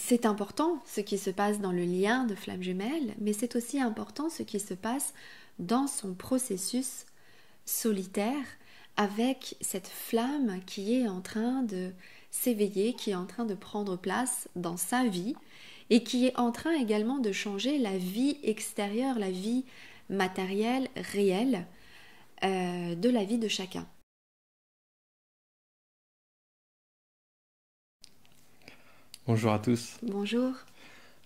c'est important ce qui se passe dans le lien de flamme jumelle, mais c'est aussi important ce qui se passe dans son processus solitaire avec cette flamme qui est en train de s'éveiller, qui est en train de prendre place dans sa vie et qui est en train également de changer la vie extérieure, la vie matérielle, réelle de la vie de chacun. Bonjour à tous. Bonjour.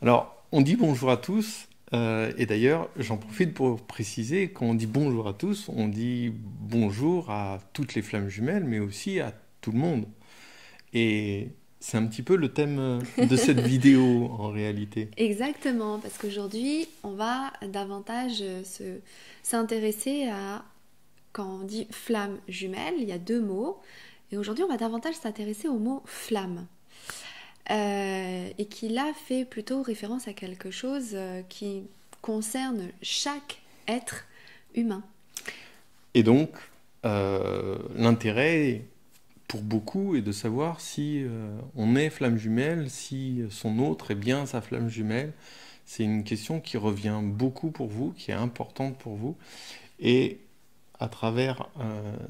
Alors, on dit bonjour à tous, et d'ailleurs, j'en profite pour préciser, quand on dit bonjour à tous, on dit bonjour à toutes les flammes jumelles, mais aussi à tout le monde. Et c'est un petit peu le thème de cette vidéo, en réalité. Exactement, parce qu'aujourd'hui, on va davantage s'intéresser à, quand on dit flamme jumelle, il y a deux mots, et aujourd'hui, on va davantage s'intéresser au mot flamme. Et qui là fait plutôt référence à quelque chose qui concerne chaque être humain. Et donc, l'intérêt pour beaucoup est de savoir si on est flamme jumelle, si son autre est bien sa flamme jumelle. C'est une question qui revient beaucoup pour vous, qui est importante pour vous. Et à travers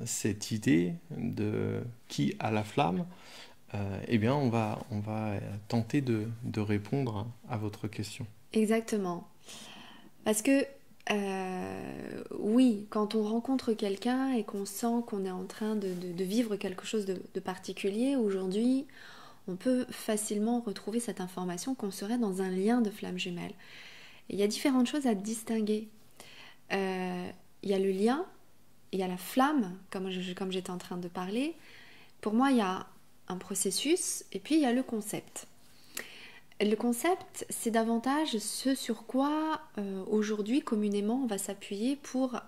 cette idée de qui a la flamme, eh bien, on va tenter de répondre à votre question. Exactement. Parce que, oui, quand on rencontre quelqu'un et qu'on sent qu'on est en train de vivre quelque chose de particulier, aujourd'hui, on peut facilement retrouver cette information qu'on serait dans un lien de flamme jumelle. Et il y a différentes choses à distinguer. Il y a le lien, il y a la flamme, comme j'étais en train de parler. Pour moi, il y a un processus et puis il y a le concept. Le concept, c'est davantage ce sur quoi aujourd'hui communément on va s'appuyer pour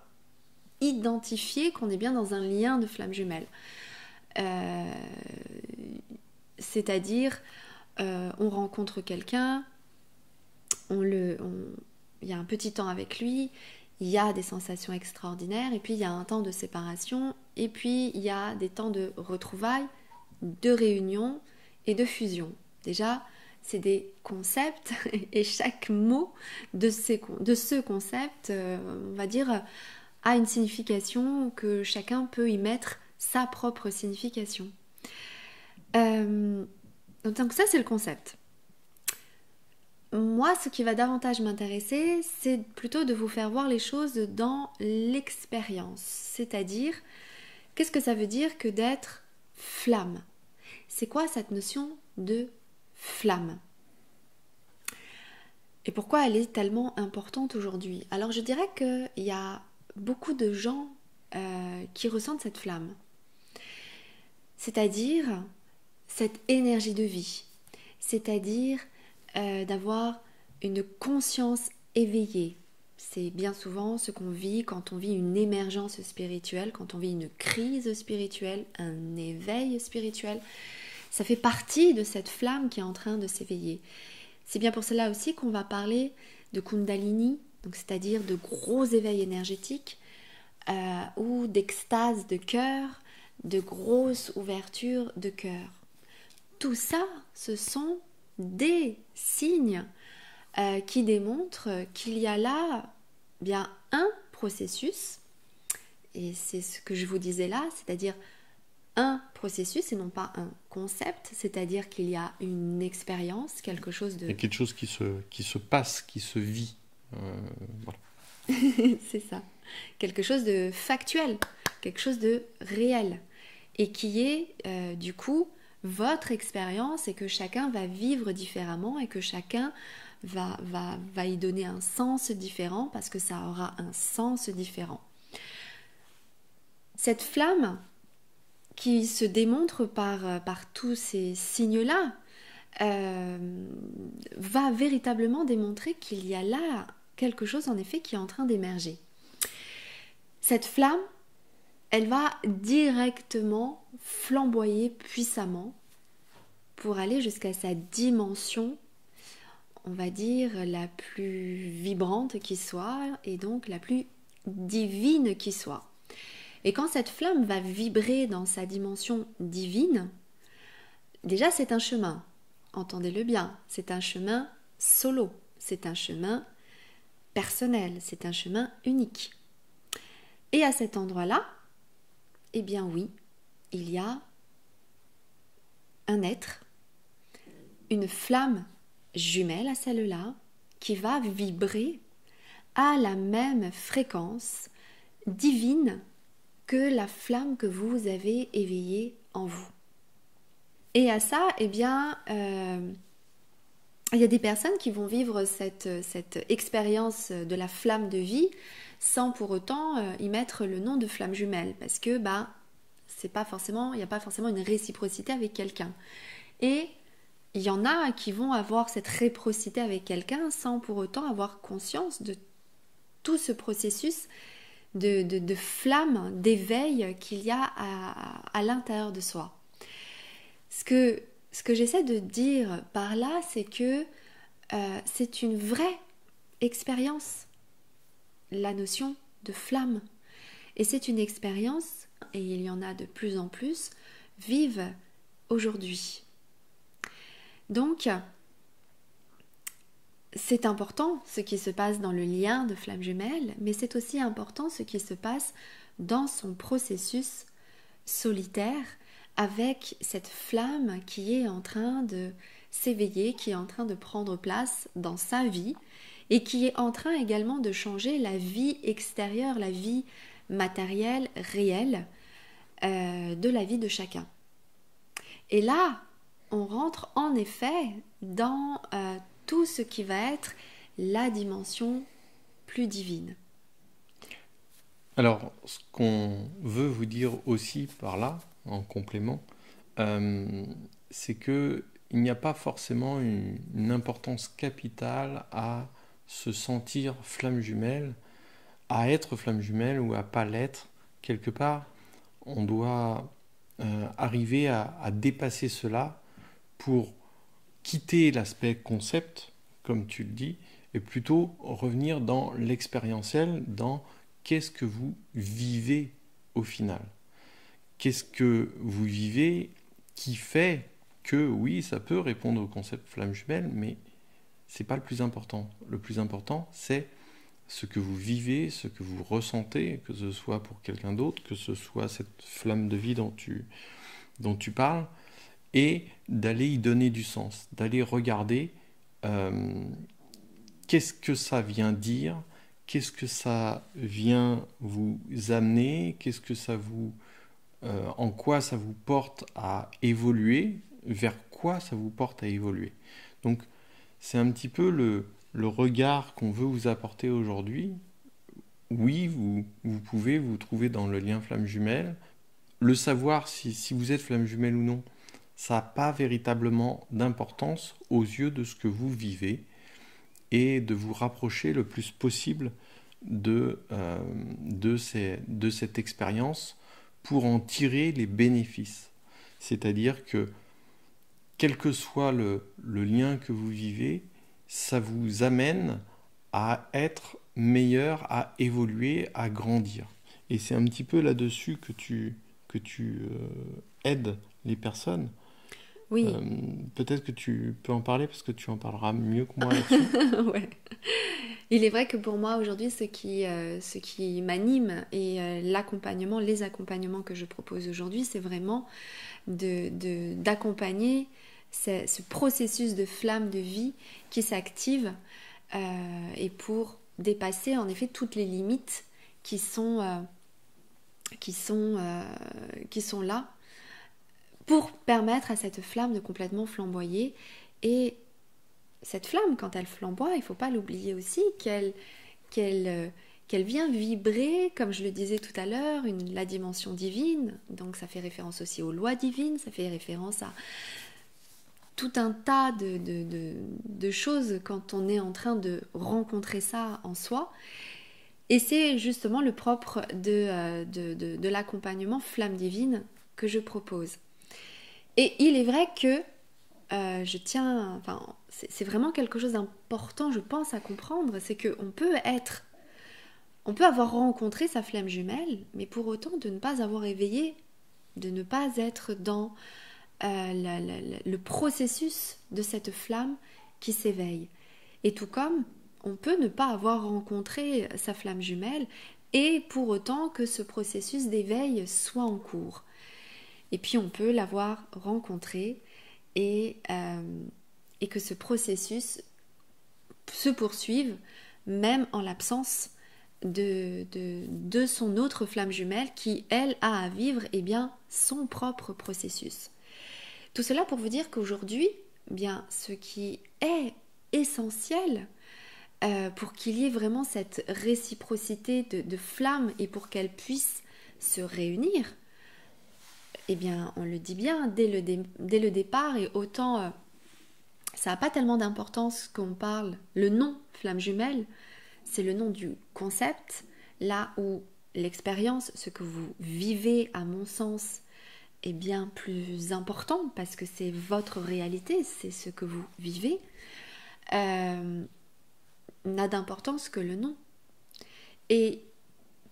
identifier qu'on est bien dans un lien de flamme jumelle. C'est-à-dire, on rencontre quelqu'un, il y a un petit temps avec lui, il y a des sensations extraordinaires, et puis il y a un temps de séparation, et puis il y a des temps de retrouvailles, de réunion et de fusion. Déjà, c'est des concepts et chaque mot de ce concept, on va dire, a une signification que chacun peut y mettre sa propre signification. Donc ça, c'est le concept. Moi, ce qui va davantage m'intéresser, c'est plutôt de vous faire voir les choses dans l'expérience. C'est-à-dire, qu'est-ce que ça veut dire que d'être flamme ? C'est quoi cette notion de flamme ? Et pourquoi elle est tellement importante aujourd'hui ? Alors je dirais qu'il y a beaucoup de gens qui ressentent cette flamme. C'est-à-dire cette énergie de vie. C'est-à-dire d'avoir une conscience éveillée. C'est bien souvent ce qu'on vit quand on vit une émergence spirituelle, quand on vit une crise spirituelle, un éveil spirituel. Ça fait partie de cette flamme qui est en train de s'éveiller. C'est bien pour cela aussi qu'on va parler de Kundalini, donc c'est-à-dire de gros éveils énergétiques ou d'extase de cœur, de grosses ouvertures de cœur. Tout ça, ce sont des signes qui démontrent qu'il y a là bien un processus, et c'est ce que je vous disais là, c'est-à-dire un processus et non pas un concept, c'est-à-dire qu'il y a une expérience, quelque chose de... Il y a quelque chose qui se passe, qui se vit. Voilà. C'est ça. Quelque chose de factuel, quelque chose de réel, et qui est du coup votre expérience et que chacun va vivre différemment et que chacun va y donner un sens différent parce que ça aura un sens différent. Cette flamme qui se démontre par tous ces signes-là va véritablement démontrer qu'il y a là quelque chose en effet qui est en train d'émerger. Cette flamme, elle va directement flamboyer puissamment pour aller jusqu'à sa dimension, on va dire, la plus vibrante qui soit et donc la plus divine qui soit. Et quand cette flamme va vibrer dans sa dimension divine, déjà c'est un chemin. entendez-le bien, c'est un chemin solo, c'est un chemin personnel, c'est un chemin unique. Et à cet endroit-là, eh bien oui, il y a un être, une flamme jumelle à celle-là, qui va vibrer à la même fréquence divine que la flamme que vous avez éveillée en vous. Et à ça, eh bien, il y a des personnes qui vont vivre cette expérience de la flamme de vie sans pour autant y mettre le nom de flamme jumelle, parce que il n'y a pas forcément une réciprocité avec quelqu'un. Et il y en a qui vont avoir cette réciprocité avec quelqu'un sans pour autant avoir conscience de tout ce processus de flamme, d'éveil qu'il y a à l'intérieur de soi. Ce que j'essaie de dire par là, c'est que c'est une vraie expérience, la notion de flamme. Et c'est une expérience, et il y en a de plus en plus, vive aujourd'hui. Donc, c'est important ce qui se passe dans le lien de flamme jumelle, mais c'est aussi important ce qui se passe dans son processus solitaire avec cette flamme qui est en train de s'éveiller, qui est en train de prendre place dans sa vie et qui est en train également de changer la vie extérieure, la vie matérielle, réelle de la vie de chacun. Et là, on rentre en effet dans tout ce qui va être la dimension plus divine. Alors, ce qu'on veut vous dire aussi par là, en complément, c'est que il n'y a pas forcément une importance capitale à se sentir flamme jumelle, à être flamme jumelle ou à pas l'être. Quelque part, on doit arriver à dépasser cela pour quitter l'aspect concept, comme tu le dis, et plutôt revenir dans l'expérientiel, dans qu'est-ce que vous vivez au final. Qu'est-ce que vous vivez qui fait que, oui, ça peut répondre au concept flamme jumelle, mais c'est pas le plus important. Le plus important, c'est ce que vous vivez, ce que vous ressentez, que ce soit pour quelqu'un d'autre, que ce soit cette flamme de vie dont tu parles, et d'aller y donner du sens, d'aller regarder qu'est-ce que ça vient dire, qu'est-ce que ça vient vous amener, qu'est-ce que ça vous, en quoi ça vous porte à évoluer, vers quoi ça vous porte à évoluer. Donc c'est un petit peu le regard qu'on veut vous apporter aujourd'hui. Oui, vous pouvez vous trouver dans le lien flamme jumelle. Le savoir si vous êtes flamme jumelle ou non, ça n'a pas véritablement d'importance aux yeux de ce que vous vivez et de vous rapprocher le plus possible de cette expérience pour en tirer les bénéfices. C'est-à-dire que quel que soit le lien que vous vivez, ça vous amène à être meilleur, à évoluer, à grandir. Et c'est un petit peu là-dessus que tu aides les personnes. Oui. Peut-être que tu peux en parler parce que tu en parleras mieux que moi là-dessus. Ouais. Il est vrai que pour moi aujourd'hui, ce qui m'anime et les accompagnements que je propose aujourd'hui, c'est vraiment d'accompagner ce processus de flamme de vie qui s'active et pour dépasser en effet toutes les limites qui sont là pour permettre à cette flamme de complètement flamboyer. Et cette flamme, quand elle flamboie, il ne faut pas l'oublier aussi qu'elle vient vibrer, comme je le disais tout à l'heure, la dimension divine. Donc ça fait référence aussi aux lois divines, ça fait référence à tout un tas de choses quand on est en train de rencontrer ça en soi. Et c'est justement le propre de l'accompagnement flamme divine que je propose. Et il est vrai que c'est vraiment quelque chose d'important, je pense, à comprendre, c'est qu'on peut avoir rencontré sa flamme jumelle, mais pour autant de ne pas avoir éveillé, de ne pas être dans le processus de cette flamme qui s'éveille. Et tout comme on peut ne pas avoir rencontré sa flamme jumelle et pour autant que ce processus d'éveil soit en cours. Et puis on peut l'avoir rencontrée et que ce processus se poursuive même en l'absence de son autre flamme jumelle qui, elle, a à vivre son propre processus. Tout cela pour vous dire qu'aujourd'hui, ce qui est essentiel pour qu'il y ait vraiment cette réciprocité de flammes et pour qu'elles puissent se réunir, on le dit bien dès le départ, et autant ça n'a pas tellement d'importance qu'on parle le nom flamme jumelle, c'est le nom du concept, là où l'expérience, ce que vous vivez à mon sens, est bien plus important parce que c'est votre réalité, c'est ce que vous vivez, n'a d'importance que le nom. Et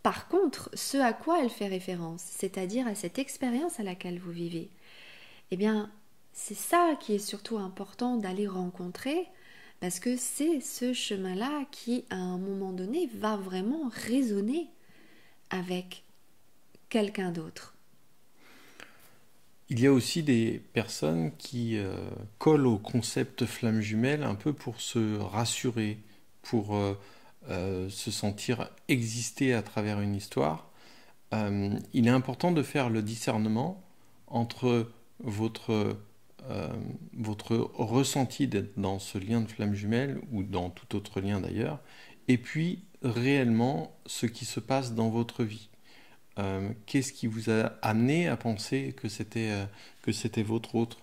par contre, ce à quoi elle fait référence, c'est-à-dire à cette expérience à laquelle vous vivez, c'est ça qui est surtout important d'aller rencontrer, parce que c'est ce chemin-là qui, à un moment donné, va vraiment résonner avec quelqu'un d'autre. Il y a aussi des personnes qui collent au concept flamme jumelle un peu pour se rassurer, pour se sentir exister à travers une histoire. Il est important de faire le discernement entre votre ressenti d'être dans ce lien de flamme jumelle ou dans tout autre lien d'ailleurs, et puis réellement ce qui se passe dans votre vie. Qu'est-ce qui vous a amené à penser que c'était votre autre,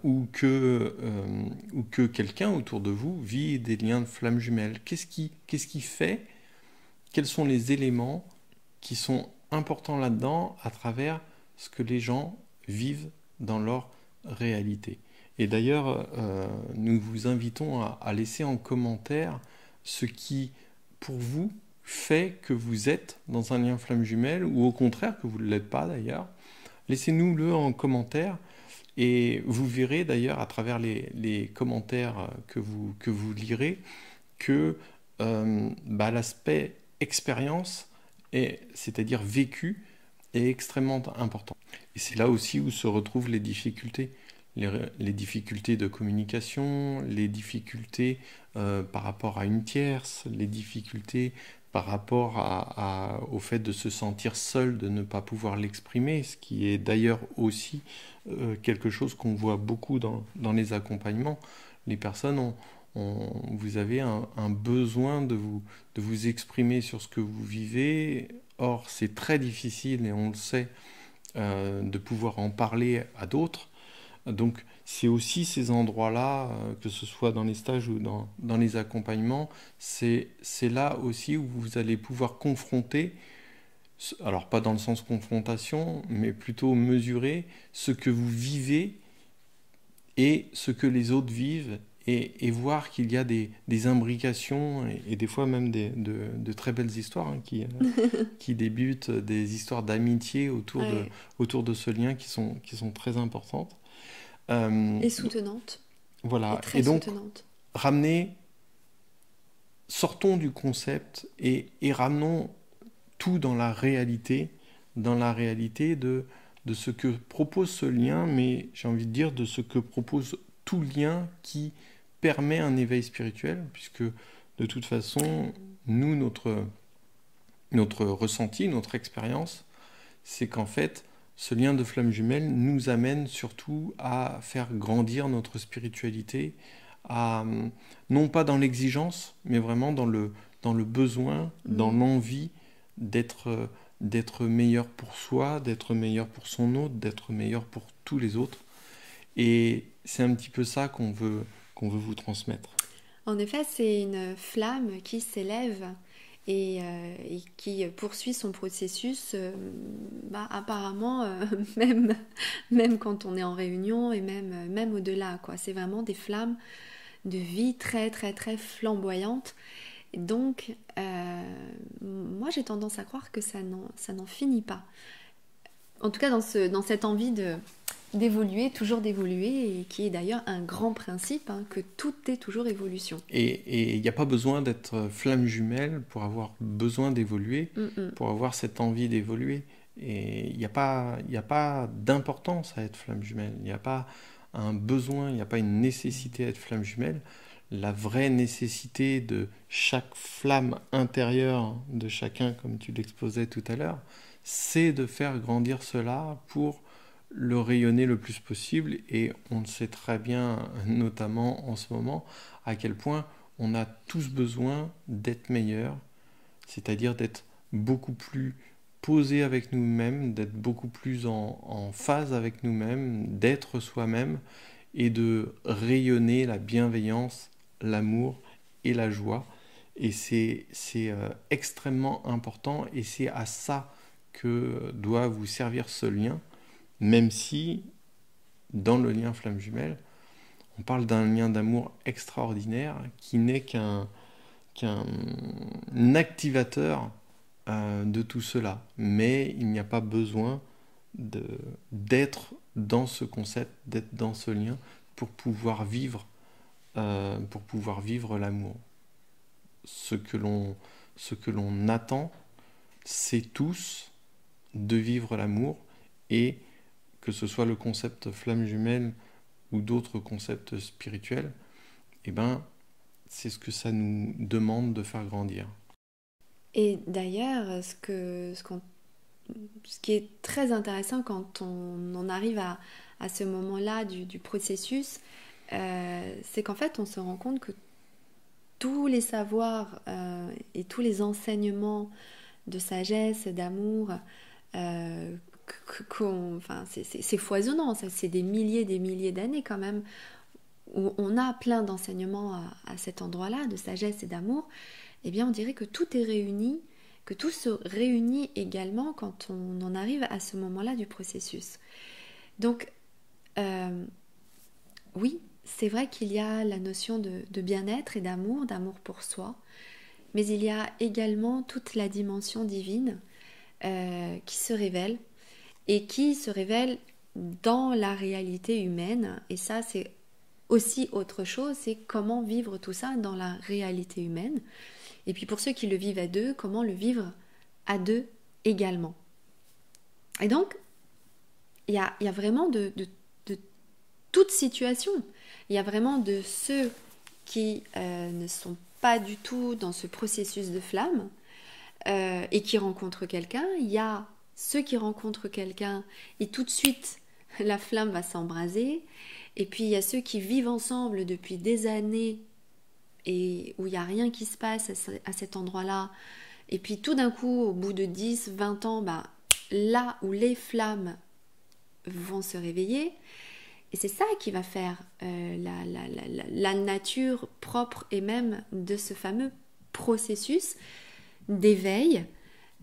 ou que quelqu'un autour de vous vit des liens de flamme jumelle? Qu'est-ce qui fait? Quels sont les éléments qui sont importants là-dedans à travers ce que les gens vivent dans leur réalité? Et d'ailleurs, nous vous invitons à laisser en commentaire ce qui, pour vous, fait que vous êtes dans un lien flamme jumelle, ou au contraire que vous ne l'êtes pas d'ailleurs. Laissez-nous-le en commentaire, et vous verrez d'ailleurs à travers les commentaires que vous lirez que l'aspect expérience, c'est-à-dire vécu, est extrêmement important. Et c'est là aussi où se retrouvent les difficultés. Les difficultés de communication, les difficultés par rapport à une tierce, les difficultés par rapport au fait de se sentir seul, de ne pas pouvoir l'exprimer, ce qui est d'ailleurs aussi quelque chose qu'on voit beaucoup dans les accompagnements. Les personnes vous avez un besoin de vous exprimer sur ce que vous vivez. Or, c'est très difficile, et on le sait, de pouvoir en parler à d'autres. Donc, c'est aussi ces endroits-là, que ce soit dans les stages ou dans les accompagnements, c'est là aussi où vous allez pouvoir confronter, alors pas dans le sens confrontation, mais plutôt mesurer ce que vous vivez et ce que les autres vivent, et voir qu'il y a des imbrications et des fois même de très belles histoires qui débutent, des histoires d'amitié autour de ce lien qui sont très importantes. Et soutenante. Voilà. Et très donc, soutenante. Sortons du concept et ramenons tout dans la réalité de ce que propose ce lien, mais j'ai envie de dire de ce que propose tout lien qui permet un éveil spirituel, puisque de toute façon, nous, notre ressenti, notre expérience, c'est qu'en fait, ce lien de flamme jumelle nous amène surtout à faire grandir notre spiritualité, non pas dans l'exigence, mais vraiment dans le besoin, dans l'envie d'être meilleur pour soi, d'être meilleur pour son autre, d'être meilleur pour tous les autres. Et c'est un petit peu ça qu'on veut vous transmettre. En effet, c'est une flamme qui s'élève et qui poursuit son processus, apparemment, même quand on est en réunion, et même au-delà, quoi. C'est vraiment des flammes de vie très, très, très flamboyantes. Donc, moi, j'ai tendance à croire que ça n'en finit pas. En tout cas, dans cette envie d'évoluer, toujours d'évoluer, et qui est d'ailleurs un grand principe, hein, que tout est toujours évolution. Et il n'y a pas besoin d'être flamme jumelle pour avoir besoin d'évoluer, pour avoir cette envie d'évoluer. Et il n'y a pas d'importance à être flamme jumelle. Il n'y a pas un besoin, il n'y a pas une nécessité à être flamme jumelle. La vraie nécessité de chaque flamme intérieure de chacun, comme tu l'exposais tout à l'heure, c'est de faire grandir cela pour le rayonner le plus possible. Et on le sait très bien, notamment en ce moment, à quel point on a tous besoin d'être meilleurs, c'est-à-dire d'être beaucoup plus posé avec nous-mêmes, d'être beaucoup plus en phase avec nous-mêmes, d'être soi-même et de rayonner la bienveillance, l'amour et la joie. Et c'est extrêmement important, et c'est à ça que doit vous servir ce lien, même si dans le lien flamme jumelle, on parle d'un lien d'amour extraordinaire qui n'est qu'un activateur de tout cela. Mais il n'y a pas besoin d'être dans ce concept, d'être dans ce lien pour pouvoir vivre l'amour. Ce que l'on attend, c'est tous de vivre l'amour, et que ce soit le concept flamme jumelle ou d'autres concepts spirituels, eh ben, c'est ce que ça nous demande de faire grandir. Et d'ailleurs, ce qui est très intéressant quand on en arrive à ce moment-là du processus, c'est qu'en fait, on se rend compte que tous les savoirs et tous les enseignements de sagesse, d'amour, enfin, c'est foisonnant, ça, c'est des milliers d'années quand même, où on a plein d'enseignements à cet endroit-là, de sagesse et d'amour. Eh bien on dirait que tout est réuni, que tout se réunit également quand on en arrive à ce moment-là du processus. Donc, oui, c'est vrai qu'il y a la notion de bien-être et d'amour pour soi, mais il y a également toute la dimension divine qui se révèle, et qui se révèle dans la réalité humaine. Et ça, c'est aussi autre chose, c'est comment vivre tout ça dans la réalité humaine. Et puis pour ceux qui le vivent à deux, comment le vivre à deux également. Et donc, il y a vraiment de toute situation. Il y a vraiment de ceux qui ne sont pas du tout dans ce processus de flamme et qui rencontrent quelqu'un. Il y a ceux qui rencontrent quelqu'un et tout de suite la flamme va s'embraser. Et puis il y a ceux qui vivent ensemble depuis des années et où il n'y a rien qui se passe à cet endroit-là. Et puis tout d'un coup, au bout de 10, 20 ans, là où les flammes vont se réveiller, et c'est ça qui va faire la nature propre et même de ce fameux processus d'éveil,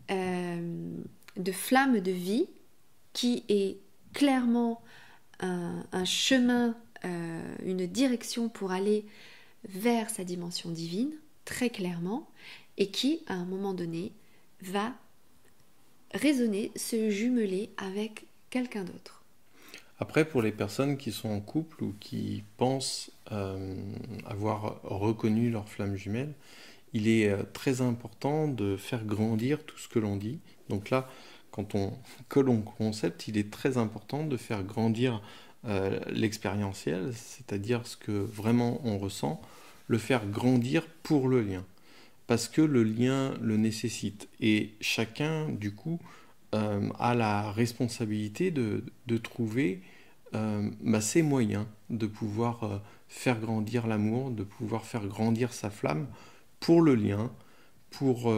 de flamme de vie, qui est clairement un chemin, une direction pour aller vers sa dimension divine, très clairement, et qui, à un moment donné, va résonner, se jumeler avec quelqu'un d'autre. Après, pour les personnes qui sont en couple ou qui pensent avoir reconnu leur flamme jumelle, il est très important de faire grandir tout ce que l'on dit. Donc là, quand on colle un concept, il est très important de faire grandir l'expérientiel, c'est-à-dire ce que vraiment on ressent, le faire grandir pour le lien, parce que le lien le nécessite. Et chacun, du coup, a la responsabilité de trouver ses moyens de pouvoir faire grandir l'amour, de pouvoir faire grandir sa flamme pour le lien, pour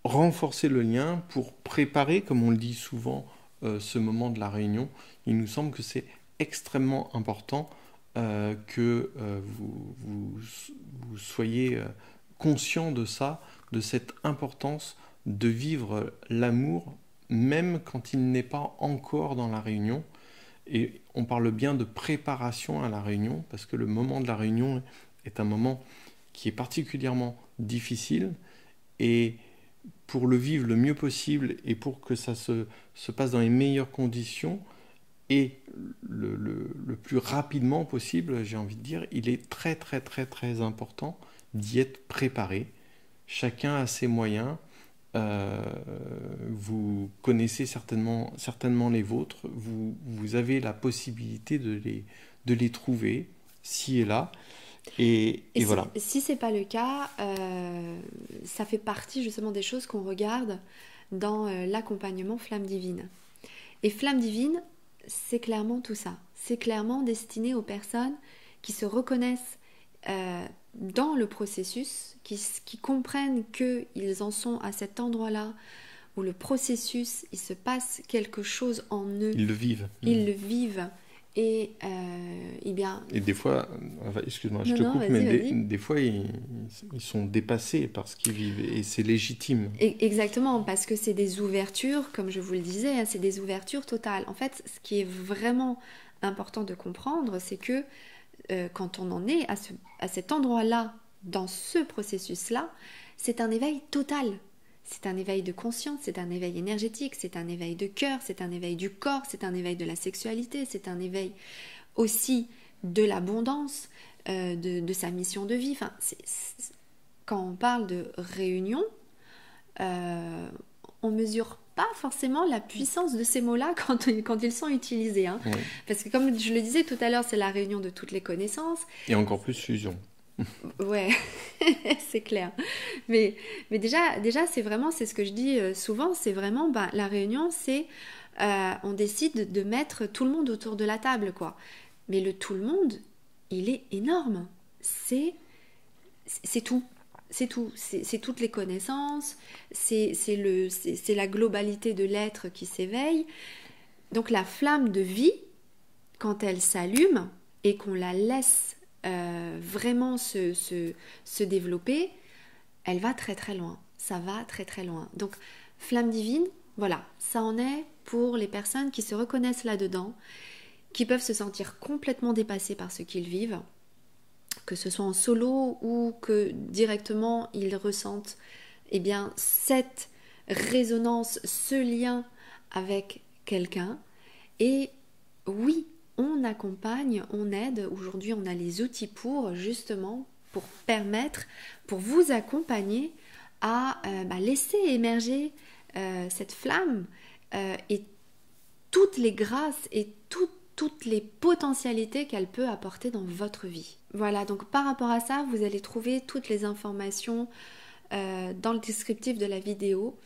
renforcer le lien, pour préparer, comme on le dit souvent, ce moment de la réunion. Il nous semble que c'est extrêmement important que vous soyez conscient de ça, de cette importance de vivre l'amour, même quand il n'est pas encore dans la réunion. Et on parle bien de préparation à la réunion, parce que le moment de la réunion est un moment qui est particulièrement difficile, et pour le vivre le mieux possible et pour que ça se passe dans les meilleures conditions, et le plus rapidement possible, j'ai envie de dire, il est très très très très important d'y être préparé. Chacun a ses moyens. Vous connaissez certainement les vôtres. Vous avez la possibilité de les trouver, ci et là. Et voilà. Si c'est pas le cas, ça fait partie justement des choses qu'on regarde dans l'accompagnement Flamme Divine. Et Flamme Divine, c'est clairement tout ça. C'est clairement destiné aux personnes qui se reconnaissent dans le processus, qui comprennent qu'ils en sont à cet endroit-là où le processus, il se passe quelque chose en eux. Ils le vivent. Ils le vivent. Et bien... Et des fois, excuse-moi, je te coupe, mais des fois, ils sont dépassés par ce qu'ils vivent, et c'est légitime. Exactement, parce que c'est des ouvertures, comme je vous le disais, c'est des ouvertures totales. En fait, ce qui est vraiment important de comprendre, c'est que quand on en est à cet endroit-là, dans ce processus-là, c'est un éveil total. C'est un éveil de conscience, c'est un éveil énergétique, c'est un éveil de cœur, c'est un éveil du corps, c'est un éveil de la sexualité, c'est un éveil aussi de l'abondance, de sa mission de vie. Enfin, quand on parle de réunion, on mesure pas forcément la puissance de ces mots-là quand ils sont utilisés. Hein. Oui. Parce que comme je le disais tout à l'heure, c'est la réunion de toutes les connaissances. Et encore plus fusion. Ouais, c'est clair. Mais déjà c'est ce que je dis souvent, c'est vraiment la réunion, c'est on décide de mettre tout le monde autour de la table, quoi. Mais le tout le monde, il est énorme. C'est tout. C'est tout. C'est toutes les connaissances, c'est la globalité de l'être qui s'éveille. Donc la flamme de vie, quand elle s'allume et qu'on la laisse vraiment se développer, elle va très très loin. Ça va très très loin. Donc, flamme divine, voilà, ça en est pour les personnes qui se reconnaissent là-dedans, qui peuvent se sentir complètement dépassées par ce qu'ils vivent, que ce soit en solo ou que directement ils ressentent cette résonance, ce lien avec quelqu'un. Et oui, on accompagne, on aide. Aujourd'hui, on a les outils pour vous accompagner à laisser émerger cette flamme et toutes les grâces et toutes les potentialités qu'elle peut apporter dans votre vie. Voilà, donc par rapport à ça, vous allez trouver toutes les informations dans le descriptif de la vidéo.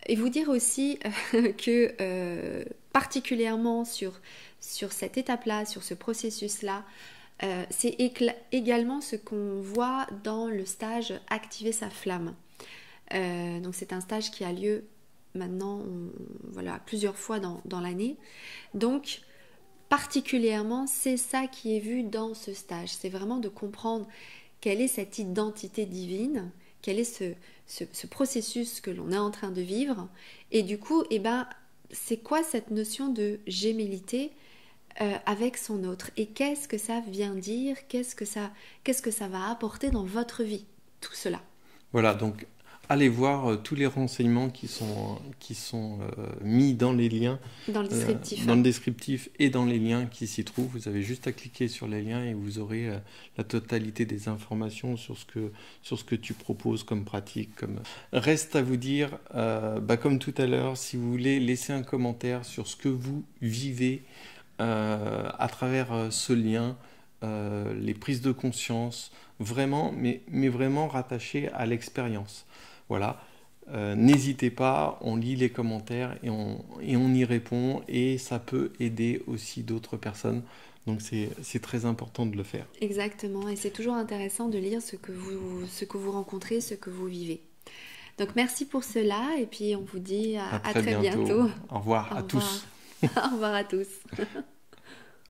Et vous dire aussi que particulièrement sur cette étape-là, sur ce processus-là, c'est également ce qu'on voit dans le stage Activer sa flamme. Donc c'est un stage qui a lieu maintenant plusieurs fois dans l'année. Donc particulièrement, c'est ça qui est vu dans ce stage. C'est vraiment de comprendre quelle est cette identité divine, quel est ce processus que l'on est en train de vivre. Et du coup, c'est quoi cette notion de gémellité avec son autre? Et qu'est-ce que ça vient dire? Qu'est-ce que ça va apporter dans votre vie? Tout cela. Voilà, donc allez voir tous les renseignements qui sont mis dans les liens, dans le descriptif et dans les liens qui s'y trouvent. Vous avez juste à cliquer sur les liens et vous aurez la totalité des informations sur ce que tu proposes comme pratique. Reste à vous dire, comme tout à l'heure, si vous voulez laisser un commentaire sur ce que vous vivez à travers ce lien, les prises de conscience, vraiment, mais vraiment rattachées à l'expérience. Voilà, n'hésitez pas, on lit les commentaires et on y répond, et ça peut aider aussi d'autres personnes. Donc c'est très important de le faire. Exactement, et c'est toujours intéressant de lire ce que vous rencontrez, ce que vous vivez. Donc merci pour cela, et puis on vous dit à très bientôt. Au revoir à tous. Au revoir à tous.